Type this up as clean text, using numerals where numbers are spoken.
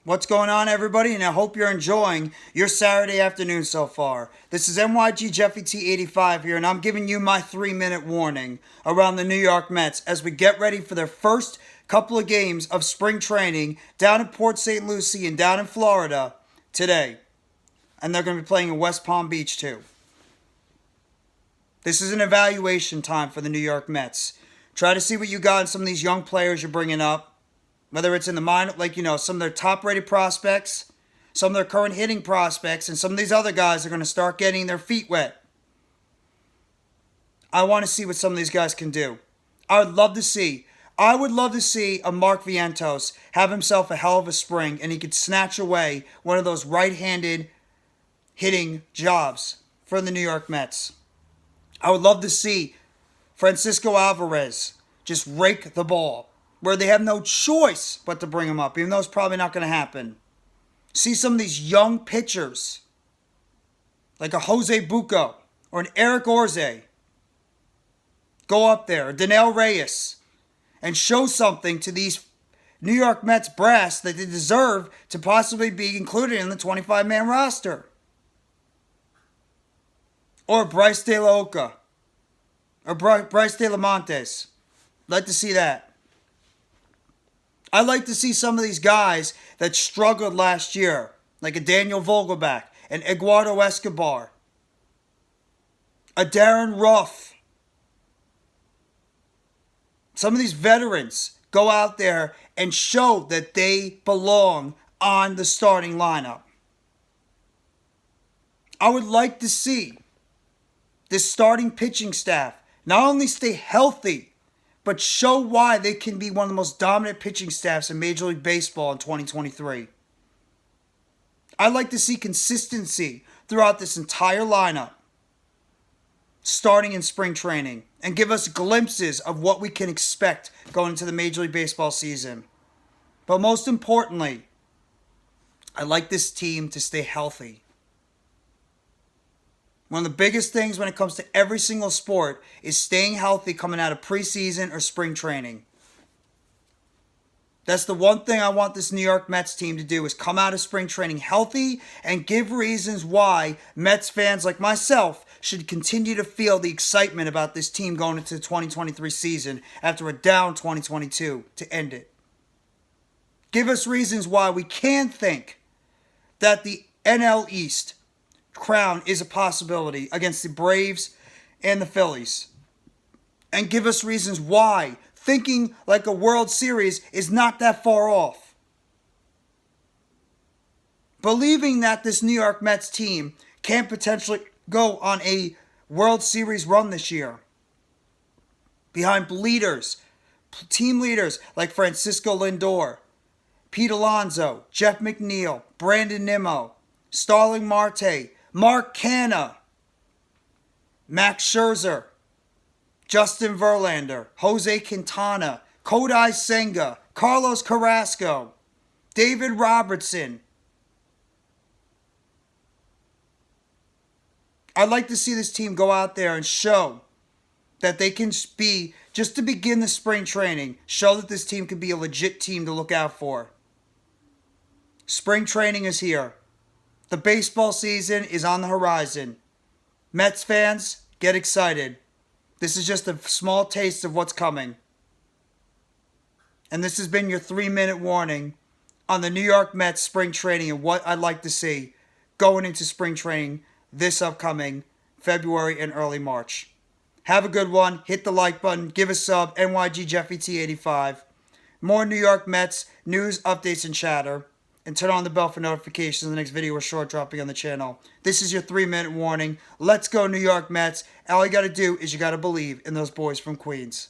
What's going on, everybody? And I hope you're enjoying your Saturday afternoon so far. This is NYGJeffyT85 here, and I'm giving you my 3-minute warning around the New York Mets as we get ready for their first couple of games of spring training down in PortStLucie and down in Florida today. And they're going to be playing in West Palm Beach too. This is an evaluation time for the New York Mets. Try to see what you got in some of these young players you're bringing up. Whether it's in the minor, some of their top-rated prospects, some of their current hitting prospects, and some of these other guys are going to start getting their feet wet. I want to see what some of these guys can do. I would love to see a Mark Vientos have himself a hell of a spring, and he could snatch away one of those right-handed hitting jobs for the New York Mets. I would love to see Francisco Alvarez just rake the ball, where they have no choice but to bring him up, even though it's probably not going to happen. See some of these young pitchers, like a Jose Bucco or an Eric Orze, go up there, or Danelle Reyes, and show something to these New York Mets brass that they deserve to possibly be included in the 25-man roster. Or Bryce De La Oca, or Bryce De La Montes. Like to see that. I'd like to see some of these guys that struggled last year, like a Daniel Vogelbach, an Eduardo Escobar, a Darren Ruff. Some of these veterans go out there and show that they belong on the starting lineup. I would like to see this starting pitching staff not only stay healthy, but show why they can be one of the most dominant pitching staffs in Major League Baseball in 2023. I'd like to see consistency throughout this entire lineup, starting in spring training, and give us glimpses of what we can expect going into the Major League Baseball season. But most importantly, I'd like this team to stay healthy. One of the biggest things when it comes to every single sport is staying healthy coming out of preseason or spring training. That's the one thing I want this New York Mets team to do, is come out of spring training healthy and give reasons why Mets fans like myself should continue to feel the excitement about this team going into the 2023 season after a down 2022 to end it. Give us reasons why we can think that the NL East crown is a possibility against the Braves and the Phillies. And give us reasons why thinking like a World Series is not that far off. Believing that this New York Mets team can potentially go on a World Series run this year. Behind team leaders like Francisco Lindor, Pete Alonso, Jeff McNeil, Brandon Nimmo, Starling Marte, Mark Canha, Max Scherzer, Justin Verlander, Jose Quintana, Kodai Senga, Carlos Carrasco, David Robertson. I'd like to see this team go out there and show that they can be, just to begin the spring training, show that this team can be a legit team to look out for. Spring training is here. The baseball season is on the horizon. Mets fans, get excited. This is just a small taste of what's coming. And this has been your 3-minute warning on the New York Mets spring training and what I'd like to see going into spring training this upcoming February and early March. Have a good one. Hit the like button. Give a sub. NYGJeffyT85. More New York Mets news, updates, and chatter. And turn on the bell for notifications of the next video or short dropping on the channel. This is your 3-minute warning. Let's go, New York Mets. All you got to do is you got to believe in those boys from Queens.